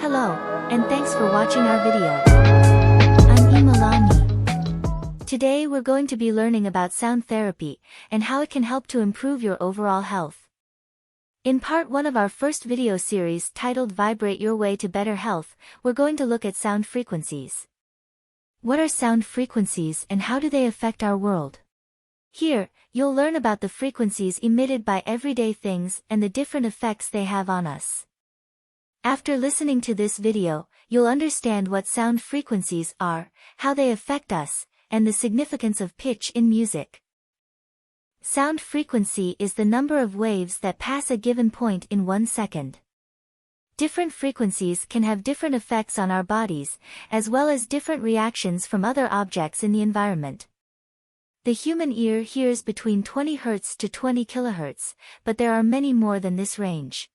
Hello, and thanks for watching our video. I'm Imalani. Today we're going to be learning about sound therapy, and how it can help to improve your overall health. In part 1 of our first video series titled Vibrate Your Way to Better Health, we're going to look at sound frequencies. What are sound frequencies and how do they affect our world? Here, you'll learn about the frequencies emitted by everyday things and the different effects they have on us. After listening to this video, you'll understand what sound frequencies are, how they affect us, and the significance of pitch in music. Sound frequency is the number of waves that pass a given point in 1 second. Different frequencies can have different effects on our bodies, as well as different reactions from other objects in the environment. The human ear hears between 20 Hz to 20 kHz, but there are many more than this range.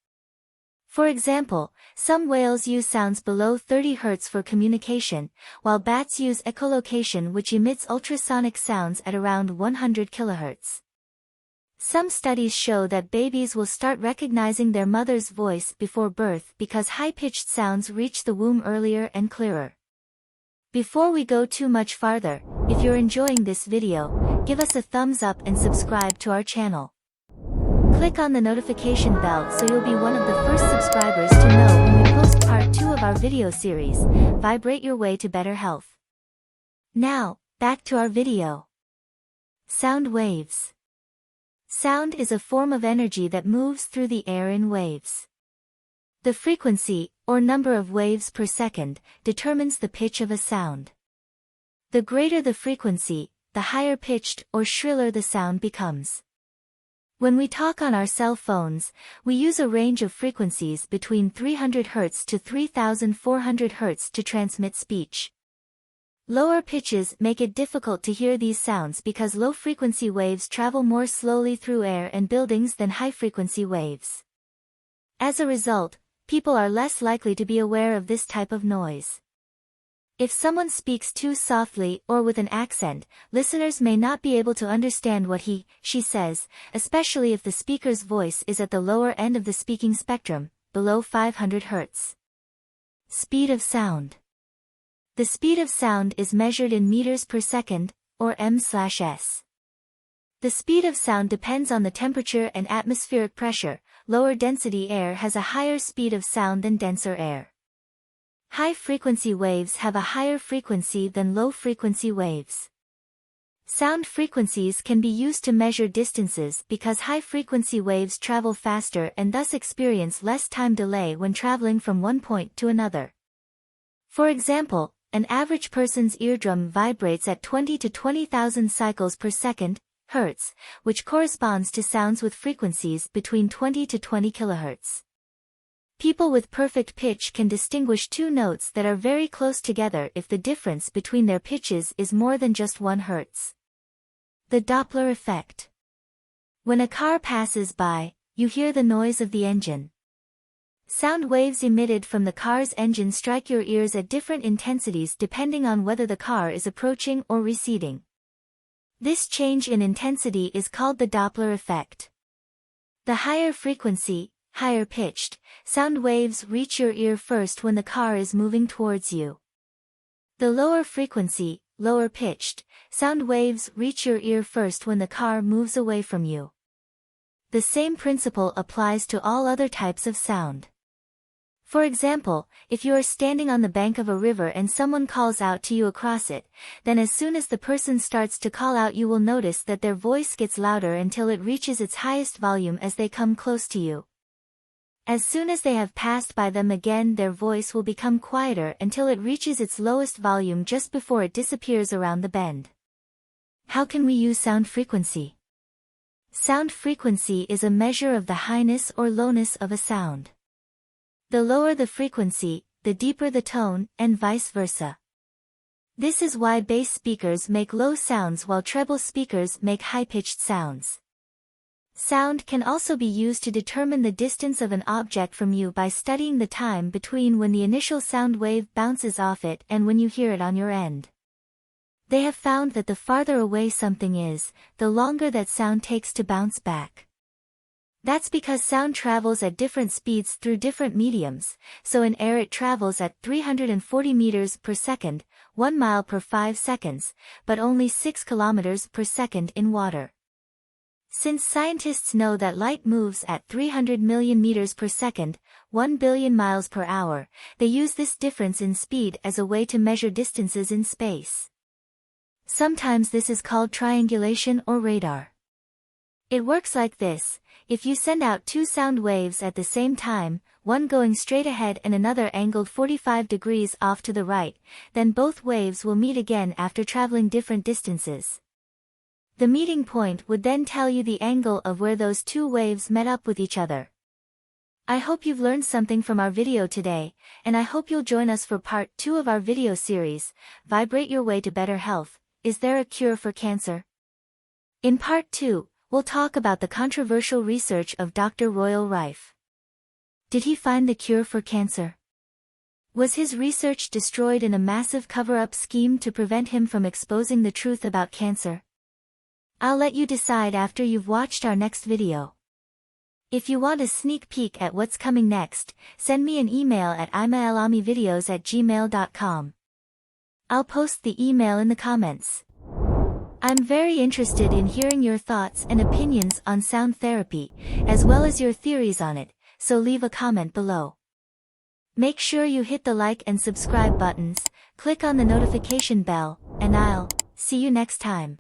For example, some whales use sounds below 30 Hz for communication, while bats use echolocation, which emits ultrasonic sounds at around 100 kHz. Some studies show that babies will start recognizing their mother's voice before birth because high-pitched sounds reach the womb earlier and clearer. Before we go too much farther, if you're enjoying this video, give us a thumbs up and subscribe to our channel. Click on the notification bell so you'll be one of the first subscribers to know when we post part 2 of our video series, Vibrate Your Way to Better Health. Now, back to our video. Sound waves. Sound is a form of energy that moves through the air in waves. The frequency, or number of waves per second, determines the pitch of a sound. The greater the frequency, the higher pitched or shriller the sound becomes. When we talk on our cell phones, we use a range of frequencies between 300 Hz to 3400 Hz to transmit speech. Lower pitches make it difficult to hear these sounds because low-frequency waves travel more slowly through air and buildings than high-frequency waves. As a result, people are less likely to be aware of this type of noise. If someone speaks too softly or with an accent, listeners may not be able to understand what she says, especially if the speaker's voice is at the lower end of the speaking spectrum, below 500 Hz. Speed of sound. The speed of sound is measured in meters per second, or m/s. The speed of sound depends on the temperature and atmospheric pressure. Lower density air has a higher speed of sound than denser air. High-frequency waves have a higher frequency than low-frequency waves. Sound frequencies can be used to measure distances because high-frequency waves travel faster and thus experience less time delay when traveling from one point to another. For example, an average person's eardrum vibrates at 20 to 20,000 cycles per second, Hertz, which corresponds to sounds with frequencies between 20 to 20 kHz. People with perfect pitch can distinguish two notes that are very close together if the difference between their pitches is more than just 1 Hz. The Doppler effect. When a car passes by, you hear the noise of the engine. Sound waves emitted from the car's engine strike your ears at different intensities depending on whether the car is approaching or receding. This change in intensity is called the Doppler effect. The higher frequency, higher pitched, sound waves reach your ear first when the car is moving towards you. The lower frequency, lower pitched, sound waves reach your ear first when the car moves away from you. The same principle applies to all other types of sound. For example, if you are standing on the bank of a river and someone calls out to you across it, then as soon as the person starts to call out you will notice that their voice gets louder until it reaches its highest volume as they come close to you. As soon as they have passed by them again, their voice will become quieter until it reaches its lowest volume just before it disappears around the bend. How can we use sound frequency? Sound frequency is a measure of the highness or lowness of a sound. The lower the frequency, the deeper the tone, and vice versa. This is why bass speakers make low sounds while treble speakers make high-pitched sounds. Sound can also be used to determine the distance of an object from you by studying the time between when the initial sound wave bounces off it and when you hear it on your end. They have found that the farther away something is, the longer that sound takes to bounce back. That's because sound travels at different speeds through different mediums, so in air it travels at 340 meters per second, 1 mile per 5 seconds, but only 6 kilometers per second in water. Since scientists know that light moves at 300 million meters per second, 1 billion miles per hour, they use this difference in speed as a way to measure distances in space. Sometimes this is called triangulation or radar. It works like this: if you send out two sound waves at the same time, one going straight ahead and another angled 45 degrees off to the right, then both waves will meet again after traveling different distances. The meeting point would then tell you the angle of where those two waves met up with each other. I hope you've learned something from our video today, and I hope you'll join us for part 2 of our video series, Vibrate Your Way to Better Health. Is there a cure for cancer? In part 2, we'll talk about the controversial research of Dr. Royal Rife. Did he find the cure for cancer? Was his research destroyed in a massive cover-up scheme to prevent him from exposing the truth about cancer? I'll let you decide after you've watched our next video. If you want a sneak peek at what's coming next, send me an email at imaelamivideos@gmail.com. I'll post the email in the comments. I'm very interested in hearing your thoughts and opinions on sound therapy, as well as your theories on it, so leave a comment below. Make sure you hit the like and subscribe buttons, click on the notification bell, and I'll see you next time.